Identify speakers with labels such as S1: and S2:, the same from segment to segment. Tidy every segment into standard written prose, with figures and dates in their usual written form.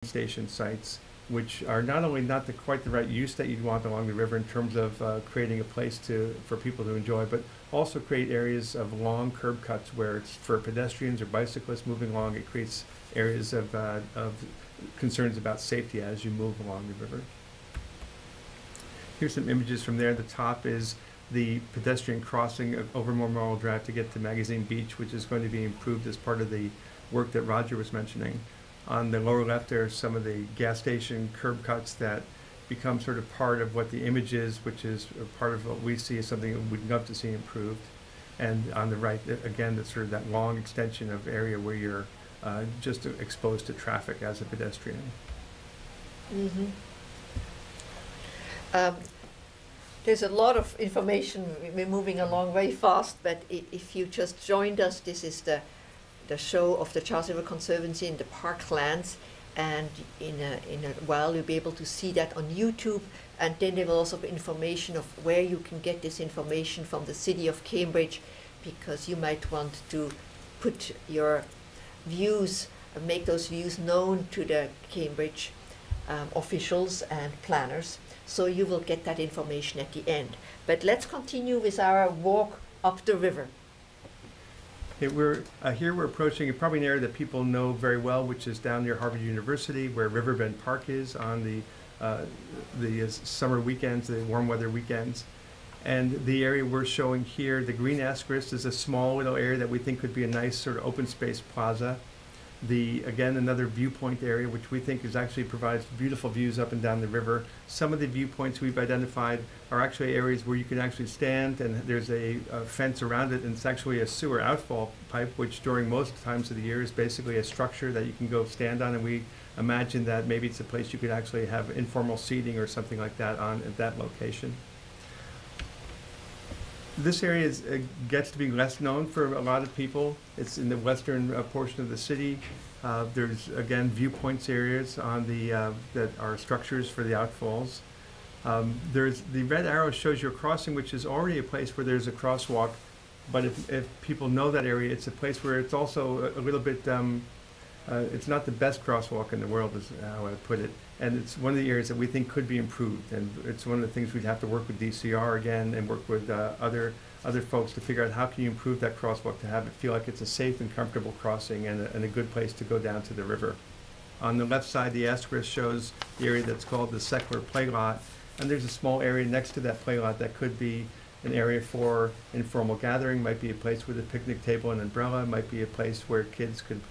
S1: station sites, which are not only not quite the right use that you'd want along the river in terms of creating a place for people to enjoy, but also create areas of long curb cuts where it's for pedestrians or bicyclists moving along. It creates areas of concerns about safety as you move along the river. Here's some images from there. The top is the pedestrian crossing over Memorial Drive to get to Magazine Beach, which is going to be improved as part of the work that Roger was mentioning. On the lower left, there are some of the gas station curb cuts that become sort of part of what the image is, which is part of what we see as something that we'd love to see improved. And on the right, again, that's sort of that long extension of area where you're just exposed to traffic as a pedestrian.
S2: Mm-hmm. There's a lot of information. We're moving along very fast, but if you just joined us, this is the show of the Charles River Conservancy in the Parklands, and in a while you'll be able to see that on YouTube, and then there will also be information of where you can get this information from the city of Cambridge, because you might want to put your views, make those views known to the Cambridge officials and planners, so you will get that information at the end. But let's continue with our walk up the river.
S1: Here we're approaching probably an area that people know very well, which is down near Harvard University, where Riverbend Park is on the summer weekends, the warm weather weekends. And the area we're showing here, the green asterisk, is a small little area that we think could be a nice sort of open space plaza. Again, another viewpoint area, which we think actually provides beautiful views up and down the river. Some of the viewpoints we've identified are actually areas where you can actually stand, and there's a fence around it, and it's actually a sewer outfall pipe, which during most times of the year is basically a structure that you can go stand on, and we imagine that maybe it's a place you could actually have informal seating or something like that on at that location. This area gets to be less known for a lot of people. It's in the western portion of the city. There's, again, viewpoints areas on that are structures for the outfalls. There's the red arrow shows you a crossing, which is already a place where there's a crosswalk. But if people know that area, it's a place where it's also a little bit, it's not the best crosswalk in the world, is how I put it. And it's one of the areas that we think could be improved. And it's one of the things we'd have to work with DCR again and work with other folks to figure out how can you improve that crosswalk to have it feel like it's a safe and comfortable crossing and a good place to go down to the river. On the left side, the asterisk shows the area that's called the secular play lot. And there's a small area next to that play lot that could be an area for informal gathering, might be a place with a picnic table and umbrella, might be a place where kids could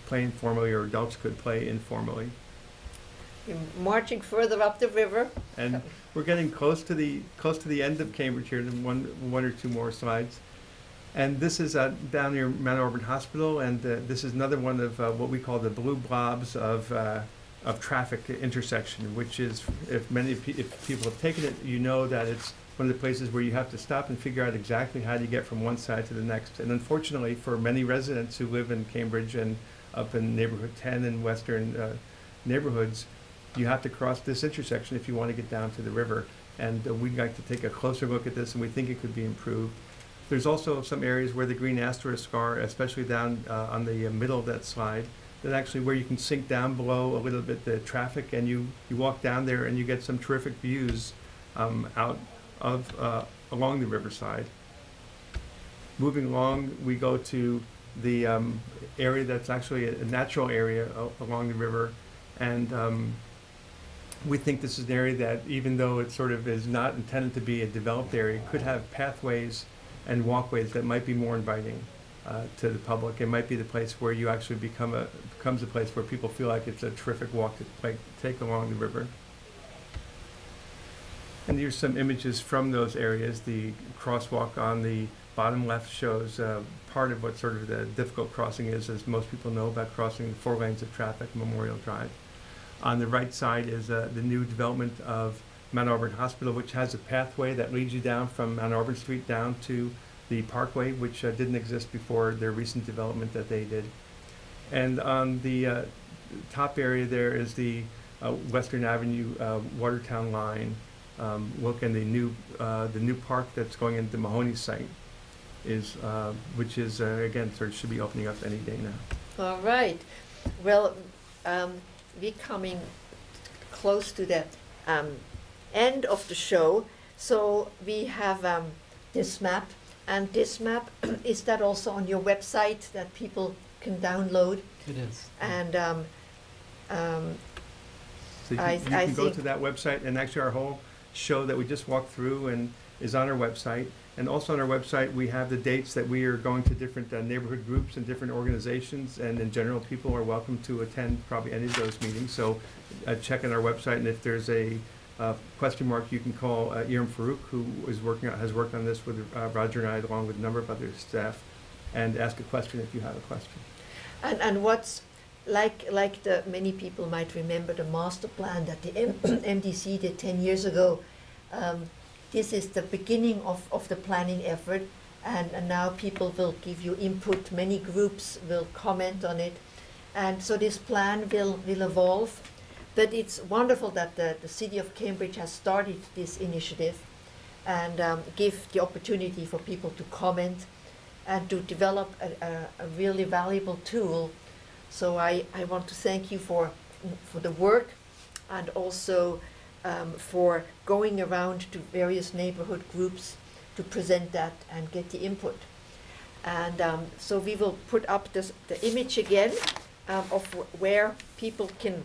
S1: play informally or adults could play informally.
S2: You're marching further up the river.
S1: And we're getting close to the end of Cambridge here, one or two more slides. And this is down near Mount Auburn Hospital, and this is another one of what we call the blue blobs of traffic intersection, which is, if people have taken it, you know that it's one of the places where you have to stop and figure out exactly how to get from one side to the next. And unfortunately, for many residents who live in Cambridge and up in neighborhood 10 and western neighborhoods, you have to cross this intersection if you want to get down to the river. And we'd like to take a closer look at this, and we think it could be improved. There's also some areas where the green asterisks are, especially down on the middle of that slide, that actually where you can sink down below a little bit the traffic, and you walk down there and you get some terrific views out of along the riverside. Moving along, we go to the area that's actually a natural area along the river, and we think this is an area that, even though it sort of is not intended to be a developed area, could have pathways and walkways that might be more inviting to the public. It might be the place where you actually becomes a place where people feel like it's a terrific walk to take along the river. And here's some images from those areas. The crosswalk on the bottom left shows part of what sort of the difficult crossing is, as most people know about crossing 4 lanes of traffic, Memorial Drive. On the right side is the new development of Mount Auburn Hospital, which has a pathway that leads you down from Mount Auburn Street down to the Parkway, which didn't exist before their recent development that they did. And on the top area there is the Western Avenue Watertown line. Look, and the new park that's going into the Mahoney site is, which is again sort of should be opening up any day now.
S2: All right. Well, we're coming close to the end of the show. So we have this map, and this map is that also on your website that people can download?
S3: It is.
S2: And
S1: So you can go to that website, and actually our whole show that we just walked through and is on our website. And also on our website, we have the dates that we are going to different neighborhood groups and different organizations, and in general, people are welcome to attend probably any of those meetings. So check on our website, and if there's a question mark, you can call Iram Farouk, who has worked on this with Roger and I, along with a number of other staff, and ask a question if you have a question.
S2: And what's like the many people might remember the master plan that the MDC did 10 years ago. This is the beginning of the planning effort, and now people will give you input. Many groups will comment on it, and so this plan will evolve. But it's wonderful that the City of Cambridge has started this initiative and give the opportunity for people to comment and to develop a really valuable tool. So I want to thank you for the work, and also for going around to various neighborhood groups to present that and get the input. And so we will put up the image again of where people can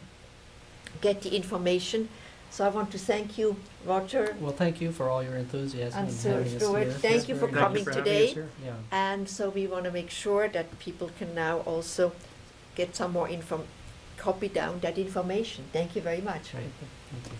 S2: get the information. So I want to thank you, Roger.
S3: Well, thank you for all your enthusiasm
S2: And
S3: and
S2: Sir
S3: having us
S2: Stuart,
S3: here.
S2: thank you for coming today.
S3: Yeah.
S2: And so we want to make sure that people can now also get some more copy down that information. Thank you very much.
S3: Right. Thank you.